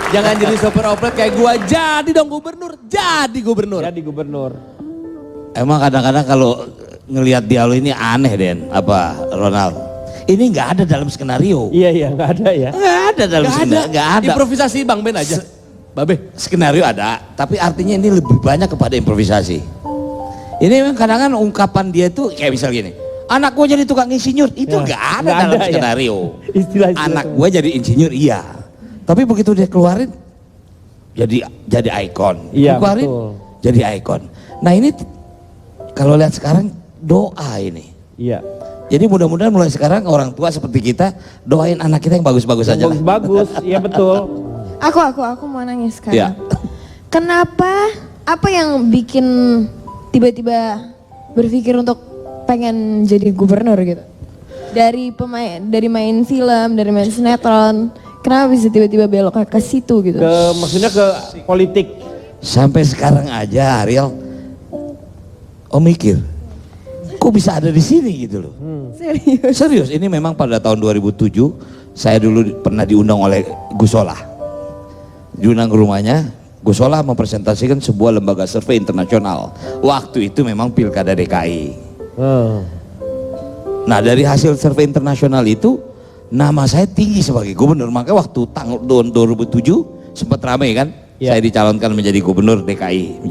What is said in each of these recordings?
Jangan jadi sopir oplet kayak gua. Jadi dong gubernur. Jadi gubernur. Jadi gubernur. Emang kadang-kadang kalau ngelihat dialog ini aneh Den, apa Ronald? Ini nggak ada dalam skenario. Iya nggak ada ya. Nggak ada dalam skenario. Nggak ada. Improvisasi Bang Ben aja. Babe. Skenario ada, tapi artinya ini lebih banyak kepada improvisasi. Ini memang kadang-kadang ungkapan dia tuh kayak misal gini. Anak gua jadi tukang insinyur, itu nggak ada dalam skenario. Ya. Istilah Anak gua jadi insinyur, iya. Tapi begitu dia keluarin, jadi ikon. Iya, Keluarin, betul. jadi ikon. Nah ini kalau lihat sekarang doa ini. Iya. Jadi mudah-mudahan mulai sekarang orang tua seperti kita doain anak kita yang bagus-bagus aja lah. Bagus, iya betul. Aku mau nanya sekarang. Ya. Kenapa, apa yang bikin tiba-tiba berpikir untuk pengen jadi gubernur gitu? Dari main film, dari main sinetron, kenapa bisa tiba-tiba belok ke situ gitu? Maksudnya ke politik. Sampai sekarang aja Ariel, mikir, kok bisa ada di sini gitu loh. Serius? Serius, ini memang pada tahun 2007 saya dulu pernah diundang oleh Gusola. Diundang ke rumahnya, Gusola mempresentasikan sebuah lembaga survei internasional. Waktu itu memang Pilkada DKI. Nah dari hasil survei internasional itu, nama saya tinggi sebagai gubernur. Makanya waktu tahun 2007 sempat ramai kan, saya dicalonkan menjadi gubernur DKI.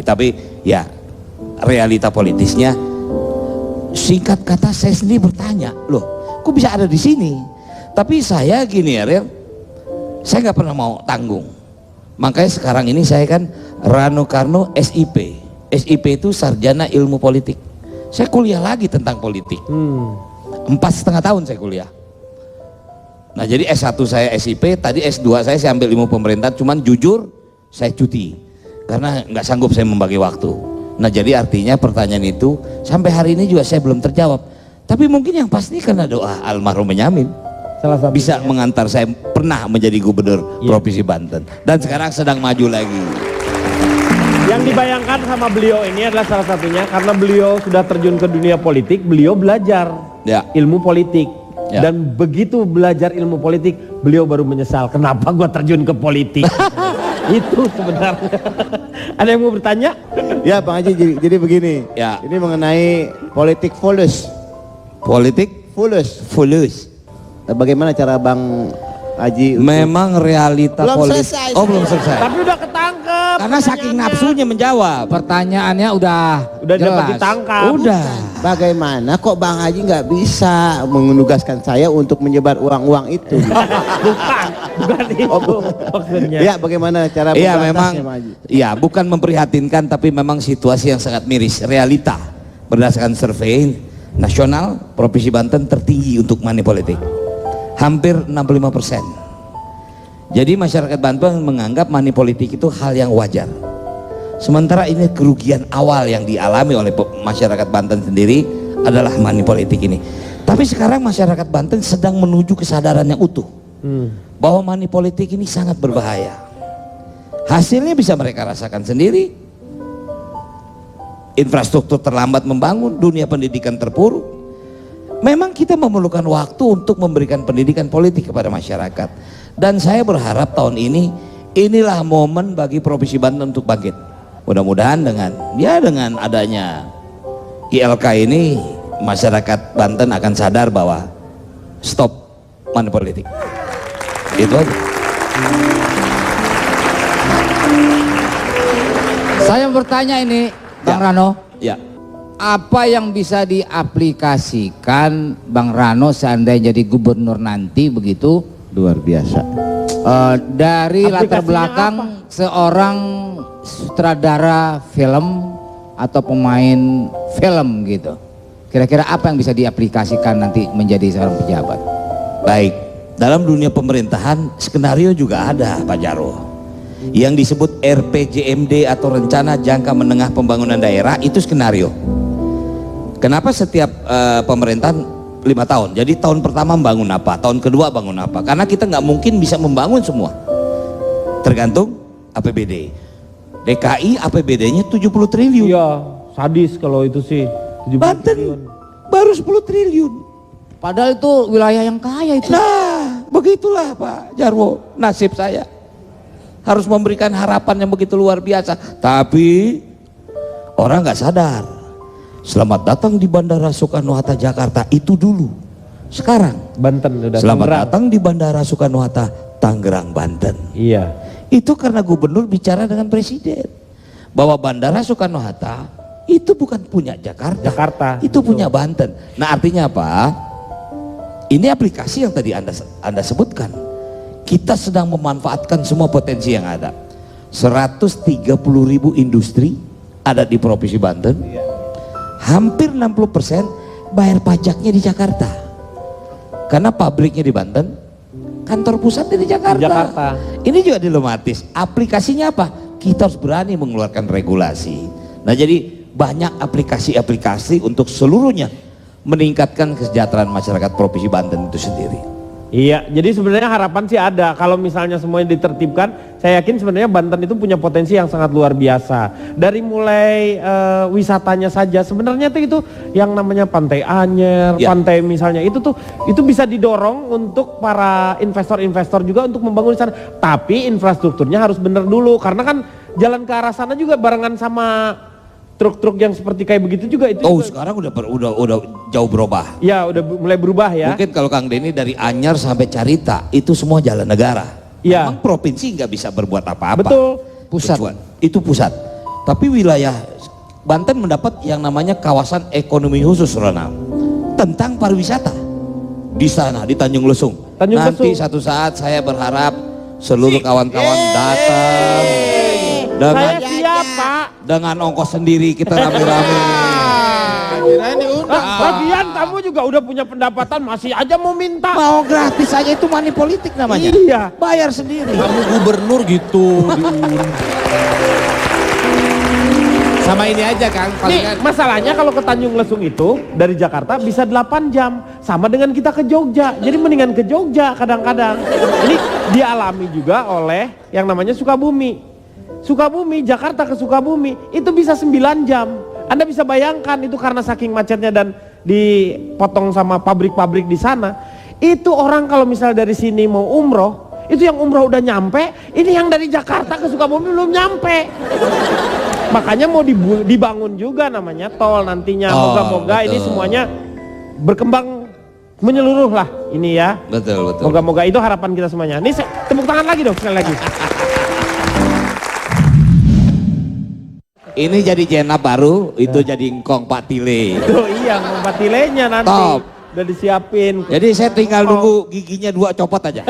Tapi ya realita politisnya, singkat kata saya sendiri bertanya, loh kok bisa ada di sini? Tapi saya gini ya Ariel, saya nggak pernah mau tanggung. Makanya sekarang ini saya kan Rano Karno SIP. SIP itu Sarjana Ilmu Politik. Saya kuliah lagi tentang politik. 4,5 tahun saya kuliah. Nah jadi S1 saya SIP, tadi S2 saya ambil ilmu pemerintahan, cuman jujur saya cuti. Karena nggak sanggup saya membagi waktu. Nah jadi artinya pertanyaan itu sampai hari ini juga saya belum terjawab. Tapi mungkin yang pasti karena doa almarhum Benyamin. Salah satu Bisa mengantar saya pernah menjadi gubernur Provinsi Banten dan sekarang sedang maju lagi. Yang dibayangkan sama beliau ini adalah salah satunya karena beliau sudah terjun ke dunia politik, beliau belajar ilmu politik. Dan begitu belajar ilmu politik, beliau baru menyesal kenapa gua terjun ke politik. Itu sebenarnya. Ada yang mau bertanya? Ya Bang Haji, jadi begini. Ya. Ini mengenai politik fulus. Politik fulus. Bagaimana cara Bang Haji? Memang realita politik. Belum selesai. Tapi udah ketangkep. Karena saking nafsunya menjawab. Pertanyaannya udah dapat jelas. ditangkap. Udah. Bagaimana kok Bang Haji nggak bisa menugaskan saya untuk menyebar uang-uang itu? bukan itu maksudnya. Ya, bagaimana cara Iya memberantasnya, memang. Bang Haji? Iya bukan memprihatinkan tapi memang situasi yang sangat miris. Realita berdasarkan survei nasional Provinsi Banten tertinggi untuk money politik. Hampir 65%. Jadi masyarakat Banten menganggap money politik itu hal yang wajar. Sementara ini kerugian awal yang dialami oleh masyarakat Banten sendiri adalah money politik ini. Tapi sekarang masyarakat Banten sedang menuju kesadaran yang utuh bahwa money politik ini sangat berbahaya. Hasilnya bisa mereka rasakan sendiri. Infrastruktur terlambat membangun, dunia pendidikan terpuruk. Memang kita memerlukan waktu untuk memberikan pendidikan politik kepada masyarakat. Dan saya berharap tahun ini inilah momen bagi Provinsi Banten untuk bangkit. Mudah-mudahan dengan adanya ILK ini masyarakat Banten akan sadar bahwa stop money politik. Itu aja. Saya bertanya ini Bang Rano. Ya. Apa yang bisa diaplikasikan Bang Rano seandainya jadi gubernur nanti begitu? Luar biasa. Dari latar Aplikasinya belakang seorang sutradara film atau pemain film gitu. Kira-kira apa yang bisa diaplikasikan nanti menjadi seorang pejabat? Baik, dalam dunia pemerintahan skenario juga ada Pak Jarwo. Yang disebut RPJMD atau Rencana Jangka Menengah Pembangunan Daerah itu skenario. Kenapa setiap pemerintahan 5 tahun? Jadi tahun pertama membangun apa, tahun kedua bangun apa? Karena kita nggak mungkin bisa membangun semua. Tergantung APBD. DKI APBD-nya 70 triliun. Iya, sadis kalau itu sih. 70 Banten triliun. baru 10 triliun. Padahal itu wilayah yang kaya itu. Nah, begitulah Pak Jarwo nasib saya. harus memberikan harapan yang begitu luar biasa. Tapi orang nggak sadar, selamat datang di Bandara Soekarno-Hatta Jakarta itu dulu. Sekarang Banten udah. selamat Tangerang. datang di Bandara Soekarno-Hatta Tangerang, Banten. Iya. Itu karena gubernur bicara dengan presiden bahwa Bandara Soekarno-Hatta itu bukan punya Jakarta, itu punya Banten. Nah, artinya apa? Ini aplikasi yang tadi anda sebutkan. Kita sedang memanfaatkan semua potensi yang ada. 130.000 industri ada di Provinsi Banten. Hampir 60% bayar pajaknya di Jakarta. Karena pabriknya di Banten, kantor pusatnya di Jakarta. Ini juga dilematis. Aplikasinya apa? Kita harus berani mengeluarkan regulasi. Nah, jadi banyak aplikasi-aplikasi untuk seluruhnya meningkatkan kesejahteraan masyarakat Provinsi Banten itu sendiri. Iya, jadi sebenarnya harapan sih ada. Kalau misalnya semuanya ditertibkan, saya yakin sebenarnya Banten itu punya potensi yang sangat luar biasa. Dari mulai wisatanya saja, sebenarnya itu yang namanya Pantai Anyer, pantai misalnya itu bisa didorong untuk para investor-investor juga untuk membangun di sana. Tapi infrastrukturnya harus benar dulu, karena kan jalan ke arah sana juga barengan sama truk-truk yang seperti kayak begitu juga itu. Oh, juga. sekarang udah jauh berubah. Ya, udah mulai berubah ya. Mungkin kalau Kang Denny dari Anyar sampai Carita itu semua jalan negara. Ya. Memang provinsi nggak bisa berbuat apa-apa. Betul. Pusat. Itu pusat. Tapi wilayah Banten mendapat yang namanya kawasan ekonomi khusus, Ronald, tentang pariwisata di sana di Tanjung Lesung. Nanti satu saat saya berharap seluruh kawan-kawan datang dengan Saya siap, Pak. dengan ongkos sendiri, kita rame-rame. Bagian kamu juga udah punya pendapatan, masih aja mau minta. Mau gratis aja, itu money politik namanya. Iya. Bayar sendiri. Kamu gubernur gitu diundang. Sama ini aja Kang, Nih, masalahnya kalau ke Tanjung Lesung itu dari Jakarta bisa 8 jam, sama dengan kita ke Jogja. Jadi mendingan ke Jogja kadang-kadang. Ini dialami juga oleh yang namanya Sukabumi. Sukabumi, Jakarta ke Sukabumi itu bisa 9 jam. Anda bisa bayangkan itu karena saking macetnya dan dipotong sama pabrik-pabrik di sana. Itu orang kalau misal dari sini mau umroh, itu yang umroh udah nyampe, ini yang dari Jakarta ke Sukabumi belum nyampe. Makanya mau dibangun juga namanya tol nantinya. Moga-moga ini semuanya berkembang menyeluruh lah ini ya. Betul. Moga-moga itu harapan kita semuanya. Ini tepuk tangan lagi dong sekali lagi. Ini jadi jenap baru, itu jadi engkong Pak Tile. Tuh iya, ngompatilenya nanti. Top. Udah disiapin. Jadi saya tinggal nunggu giginya 2 copot aja.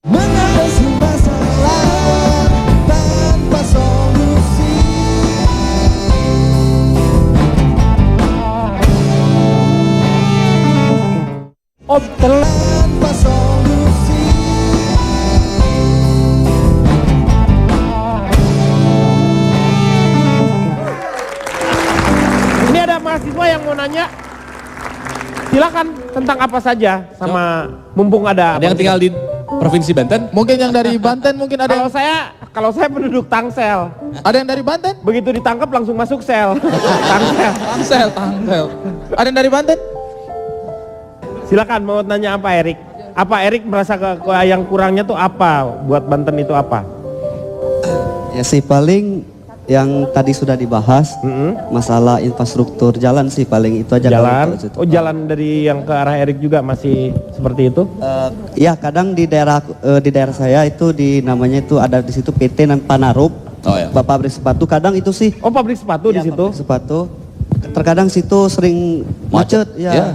Mengatasi masalah tanpa solusi. Tanpa solusi. Ini ada mahasiswa yang mau nanya. Silakan tentang apa saja sama mumpung ada. Ada yang tinggal di Provinsi Banten? Mungkin yang dari Banten, mungkin ada yang, Kalau saya penduduk Tangsel. ada yang dari Banten? Begitu ditangkap langsung masuk sel. Tangsel. Tangsel. Ada yang dari Banten? Silakan mau nanya apa Erik? Apa Erik merasa yang kurangnya tuh apa buat Banten itu apa? Ya sih paling yang tadi sudah dibahas masalah infrastruktur jalan sih paling itu aja. Jalan. Oh jalan dari yang ke arah Erik juga masih seperti itu? Ya kadang di daerah saya itu namanya itu ada di situ PT Panarup. Oh ya. Pabrik sepatu kadang itu sih. Oh pabrik sepatu di situ? Pabrik sepatu. Terkadang situ sering macet ya.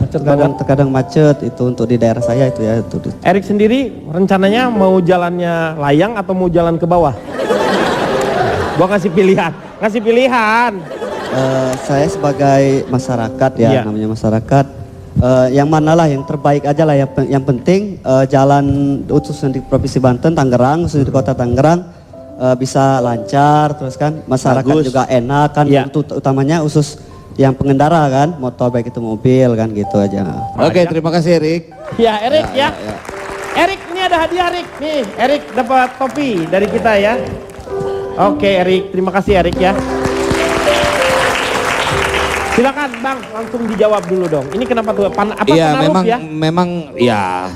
Terkadang macet itu untuk di daerah saya itu ya itu. Erik sendiri rencananya mau jalannya layang atau mau jalan ke bawah? Gua kasih pilihan. Saya sebagai masyarakat ya, Iya. namanya masyarakat, yang manalah yang terbaik aja lah, yang penting jalan khususnya di Provinsi Banten, Tangerang, khususnya di Kota Tangerang bisa lancar, terus kan masyarakat Bagus. juga enak kan, Iya. untuk utamanya khusus yang pengendara kan, motor baik itu mobil kan gitu aja. Oke, terima kasih Erik. Ya Erik ya. Erik ini ada hadiah Erik. Nih Erik dapat topi dari kita ya. Oke Erik, terima kasih Erik ya. Silakan Bang, langsung dijawab dulu dong. Ini kenapa tuh? Apa Iya, pengaruh memang ya? memang ya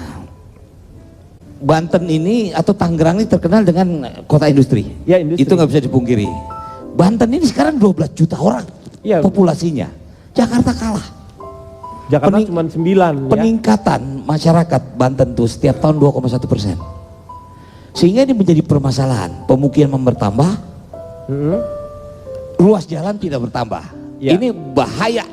Banten ini atau Tangerang ini terkenal dengan kota industri. Ya, industri. Itu nggak bisa dipungkiri. Banten ini sekarang 12 juta orang Ya. populasinya. Jakarta kalah. Jakarta cuma 9 ya. Peningkatan masyarakat Banten tuh setiap tahun 2,1%. Sehingga ini menjadi permasalahan. Pemukiman bertambah, ruas jalan tidak bertambah. Ya. Ini bahaya.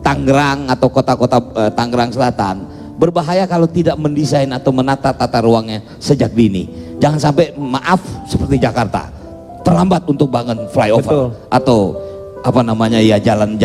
Tangerang atau kota-kota Tangerang Selatan berbahaya kalau tidak mendesain atau menata tata ruangnya sejak dini. Jangan sampai maaf seperti Jakarta terlambat untuk bangun flyover. Betul. Atau apa namanya ya jalan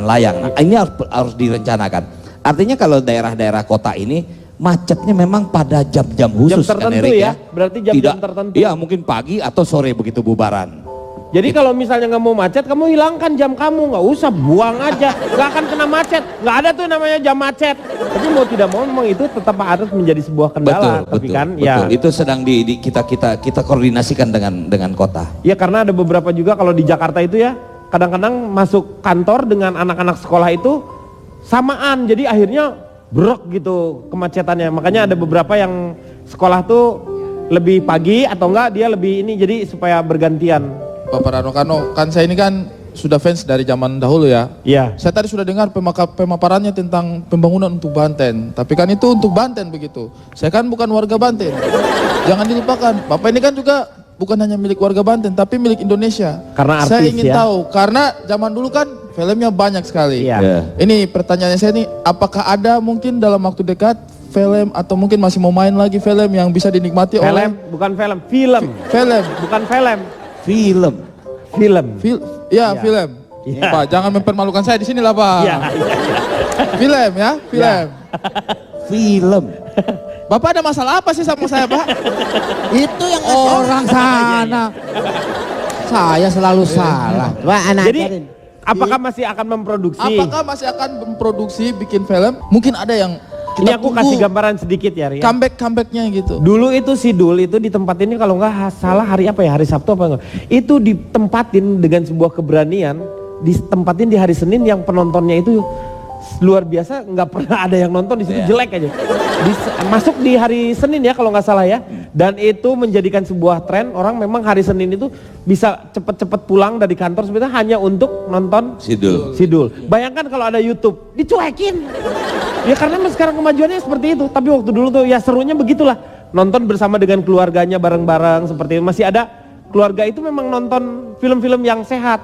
layang. Nah, ini harus direncanakan. Artinya kalau daerah-daerah kota ini macetnya memang pada jam-jam khusus Jam kan tertentu Erik ya? Berarti jam-jam tertentu. Iya mungkin pagi atau sore begitu bubaran. Jadi kalau misalnya nggak mau macet, kamu hilangkan jam kamu, nggak usah buang aja, nggak akan kena macet. Nggak ada tuh namanya jam macet. Tapi mau tidak mau memang itu tetap harus menjadi sebuah kendala. Tapi kan, ya. Itu sedang kita koordinasikan dengan kota. Ya karena ada beberapa juga kalau di Jakarta itu ya, kadang-kadang masuk kantor dengan anak-anak sekolah itu samaan, jadi akhirnya brok gitu kemacetannya. Makanya ada beberapa yang sekolah tuh lebih pagi atau enggak dia lebih ini, jadi supaya bergantian. Bapak Rano Karno, kan saya ini kan sudah fans dari zaman dahulu ya. Iya. Saya tadi sudah dengar pemaparannya tentang pembangunan untuk Banten. Tapi kan itu untuk Banten begitu. Saya kan bukan warga Banten. Jangan dilupakan, Bapak ini kan juga bukan hanya milik warga Banten, tapi milik Indonesia. Karena artis, saya ingin ya. tahu, karena zaman dulu kan filmnya banyak sekali. Iya. Ini pertanyaannya saya nih, apakah ada mungkin dalam waktu dekat film atau mungkin masih mau main lagi film yang bisa dinikmati oleh Bukan film, film. film? Bukan film. Film. Film. Film. Iya. Pak, jangan mempermalukan saya di sini lah, Pak. Iya. Film ya, film. Film. Bapak ada masalah apa sih sama saya, Pak? Itu yang Orang sana. Saya selalu salah. Coba anak Jadi ajarin. apakah masih akan memproduksi? Apakah masih akan memproduksi bikin film? Mungkin ada yang Ini kita aku tunggu kasih gambaran sedikit ya, Ria. comeback-comebacknya gitu. Dulu itu Sidul itu ditempatin ini kalau nggak salah hari apa ya, hari Sabtu apa enggak? Itu ditempatin dengan sebuah keberanian, ditempatin di hari Senin yang penontonnya itu luar biasa, nggak pernah ada yang nonton di situ, jelek aja. Masuk di hari Senin ya kalau nggak salah ya. Dan itu menjadikan sebuah tren, orang memang hari Senin itu bisa cepet-cepet pulang dari kantor sebenarnya hanya untuk nonton Sidul. Bayangkan kalau ada YouTube, dicuekin. Ya karena sekarang kemajuannya seperti itu. Tapi waktu dulu tuh ya serunya begitulah. Nonton bersama dengan keluarganya bareng-bareng seperti itu. Masih ada keluarga itu memang nonton film-film yang sehat.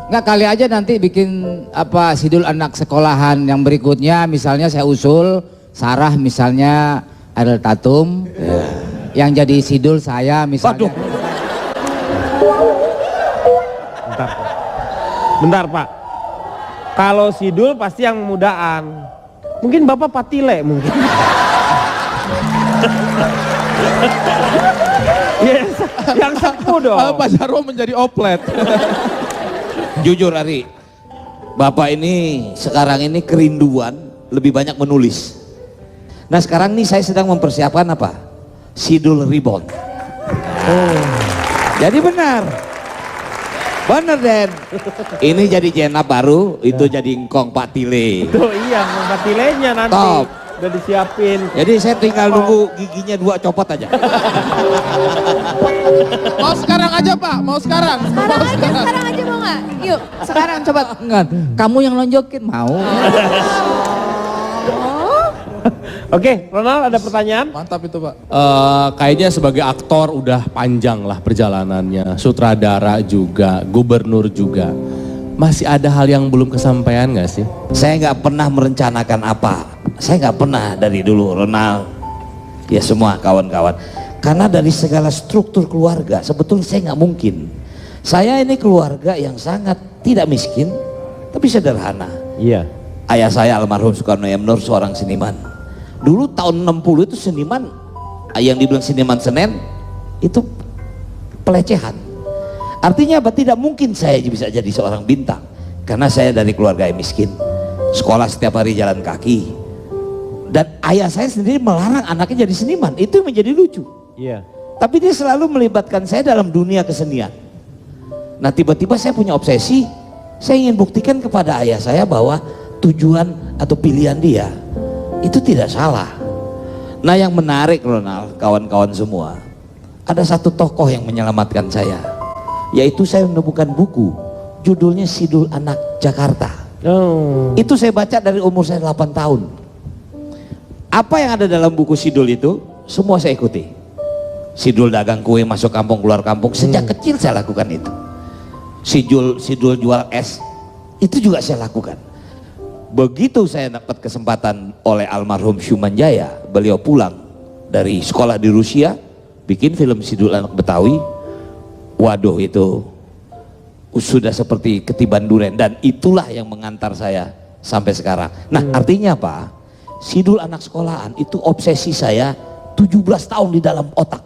Nggak, kali aja nanti bikin apa Sidul anak sekolahan yang berikutnya, misalnya saya usul Sarah misalnya Ariel Tatum, yang jadi Sidul saya misalnya. Bentar Pak. Kalau Sidul pasti yang mudaan. Mungkin Bapak Patile mungkin. Yes, yang sepuh dong. Pak Jarwo menjadi oplet. Jujur Ari, Bapak ini sekarang ini kerinduan lebih banyak menulis. Nah sekarang nih saya sedang mempersiapkan apa? Sidul Reborn. Jadi benar Den. Ini jadi jenap baru, itu jadi engkong Pak Tile. Tuh iya, Patilenya nanti. Top. Udah disiapin. Jadi saya tinggal nunggu giginya 2 copot aja. Mau sekarang aja Pak, mau sekarang. Sekarang aja mau nggak? Yuk, sekarang coba. Enggak, kamu yang lonjokin mau. Oke, Ronald ada pertanyaan? Mantap itu Pak. Kayaknya sebagai aktor udah panjang lah perjalanannya, sutradara juga, gubernur juga. Masih ada hal yang belum kesampaian nggak sih? Saya nggak pernah merencanakan apa. Saya nggak pernah dari dulu, Ronald. Ya semua kawan-kawan. Karena dari segala struktur keluarga, sebetulnya saya nggak mungkin. Saya ini keluarga yang sangat tidak miskin, tapi sederhana. Iya. Ayah saya almarhum Soekarno M. Nur seorang seniman. Dulu tahun 60 itu seniman, yang dibilang seniman Senen, itu pelecehan. Artinya apa? Tidak mungkin saya bisa jadi seorang bintang. Karena saya dari keluarga yang miskin. Sekolah setiap hari jalan kaki. Dan ayah saya sendiri melarang anaknya jadi seniman. Itu menjadi lucu. Iya. Tapi dia selalu melibatkan saya dalam dunia kesenian. Nah tiba-tiba saya punya obsesi. Saya ingin buktikan kepada ayah saya bahwa tujuan atau pilihan dia itu tidak salah. Nah yang menarik Ronald, kawan-kawan semua, ada satu tokoh yang menyelamatkan saya, yaitu saya menemukan buku, judulnya Sidul Anak Jakarta. Itu saya baca dari umur saya 8 tahun. Apa yang ada dalam buku Sidul itu, semua saya ikuti. Sidul dagang kue masuk kampung keluar kampung, sejak kecil saya lakukan itu. Sidul jual es, itu juga saya lakukan. Begitu saya dapat kesempatan oleh almarhum Syumanjaya, beliau pulang dari sekolah di Rusia, bikin film Sidul Anak Betawi. Waduh, itu sudah seperti ketiban duren, dan itulah yang mengantar saya sampai sekarang. Nah, artinya apa? Sidul anak sekolahan itu obsesi saya 17 tahun di dalam otak.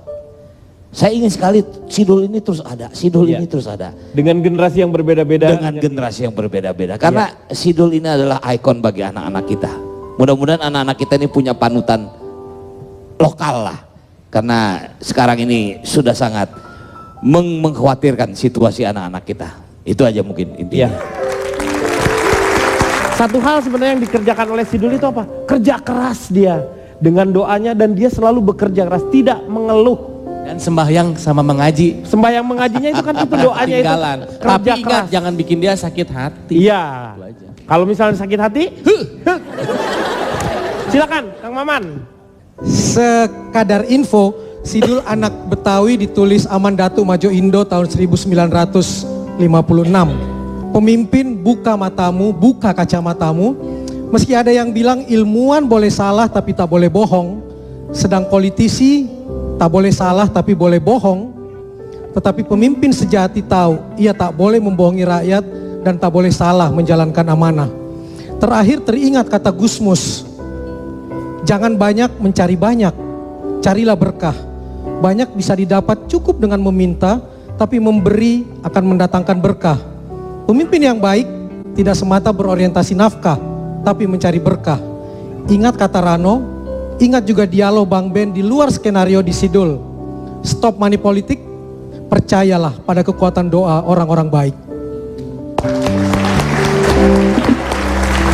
Saya ingin sekali Sidul ini terus ada, Sidul ini terus ada. Dengan generasi yang berbeda-beda. Dengan generasi yang berbeda-beda. Karena Sidul ini adalah ikon bagi anak-anak kita. Mudah-mudahan anak-anak kita ini punya panutan lokal lah. Karena sekarang ini sudah sangat mengkhawatirkan situasi anak-anak kita. Itu aja mungkin intinya. Satu hal sebenarnya yang dikerjakan oleh Sidul itu apa? Kerja keras dia. Dengan doanya, dan dia selalu bekerja keras, tidak mengeluh. Dan sembahyang sama mengaji. Sembahyang mengajinya itu kan itu doanya itu. Tapi ingat jangan bikin dia sakit hati. Iya. Kalau misalnya sakit hati, silakan Kang Maman. Sekadar info, Sidul Anak Betawi ditulis Aman Datu Majo Indo tahun 1956. Pemimpin buka matamu, buka kacamatamu. Meski ada yang bilang ilmuwan boleh salah tapi tak boleh bohong, sedang politisi tak boleh salah tapi boleh bohong, tetapi pemimpin sejati tahu ia tak boleh membohongi rakyat dan tak boleh salah menjalankan amanah. Terakhir teringat kata Gusmus, jangan banyak mencari banyak, carilah berkah. Banyak bisa didapat cukup dengan meminta, tapi memberi akan mendatangkan berkah. Pemimpin yang baik tidak semata berorientasi nafkah, tapi mencari berkah. Ingat kata Rano, ingat juga dialog Bang Ben di luar skenario di Sidul. Stop money politik, percayalah pada kekuatan doa orang-orang baik.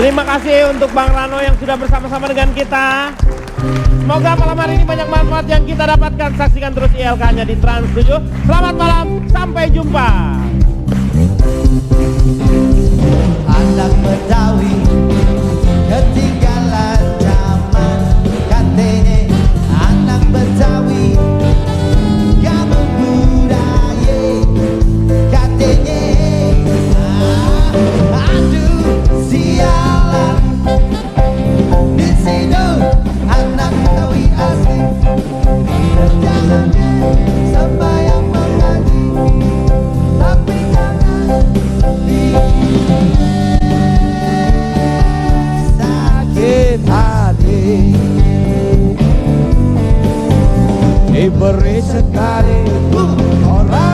Terima kasih untuk Bang Rano yang sudah bersama-sama dengan kita. Semoga malam hari ini banyak manfaat yang kita dapatkan. Saksikan terus ILK-nya di Trans 7. Selamat malam, sampai jumpa. Anak Betawi ketinggalan zaman, katanya anak Betawi gak berbudaya, katanya aduh sialan. Di sini anak Betawi asli, berjalannya sembahyang mengaji, tapi jangan sakit hati. Beri sekali orang